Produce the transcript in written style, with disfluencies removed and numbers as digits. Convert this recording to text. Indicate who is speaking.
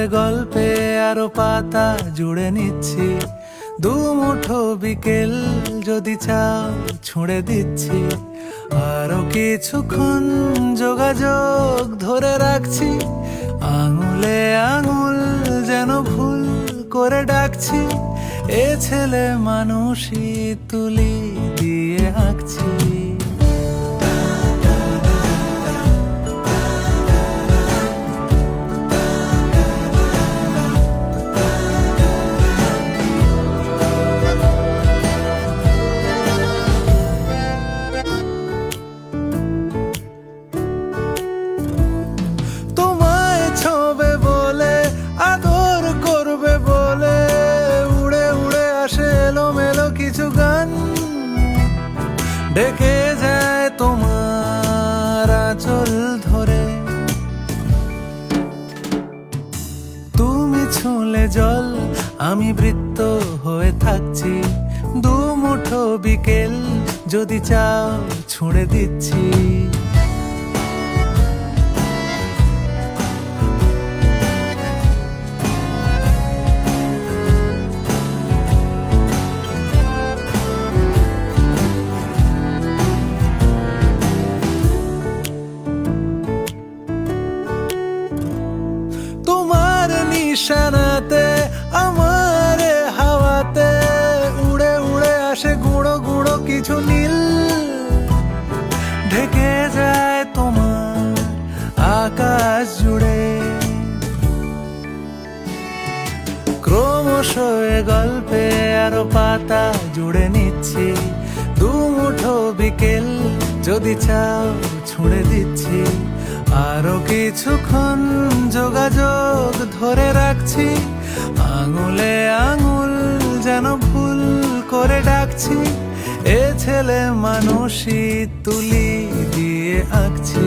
Speaker 1: এ গল্পে আরো পাতা জুড়ে নিচ্ছি, দু মুঠো বিকেল যদি চাও ছুঁড়ে দিচ্ছি। আরো কিছুক্ষণ যোগাযোগ ধরে রাখছি, আঙুলে আঙুল যেন ভুল করে ডাকছি। এ ছেলে মানুষই তুলি দিয়ে আঁকছি। তোমায় ছোবে বলে, আদর করবে বলে, উড়ে উড়ে আসে এলোমেলো কিছু গান, ডেকে যায় তোমার আঁচল ধরে। তুমি ছুঁলে জল, আমি বৃত্ত হয়ে থাকছি, দু মুঠো বিকেল যদি চাও ছুঁড়ে দিচ্ছি। তোমার নিশানাতে আমার হাওয়াতে উড়ে উড়ে আসে গুঁড়ো গুঁড়ো কিছু নীল, ঢেকে যায় তোমার আকাশ জুড়ে। ক্রমশ এ গল্পে আরো পাতা জুড়ে নিচ্ছি, দু মুঠো বিকেল যদি চাও ছুঁড়ে দিচ্ছি। আরো কিছুক্ষণ যোগাযোগ ধরে রাখছি, আঙুলে আঙুল যেন ভুল করে ডাকছি। এ ছেলে মানুষই তুলি দিয়ে আঁকছি।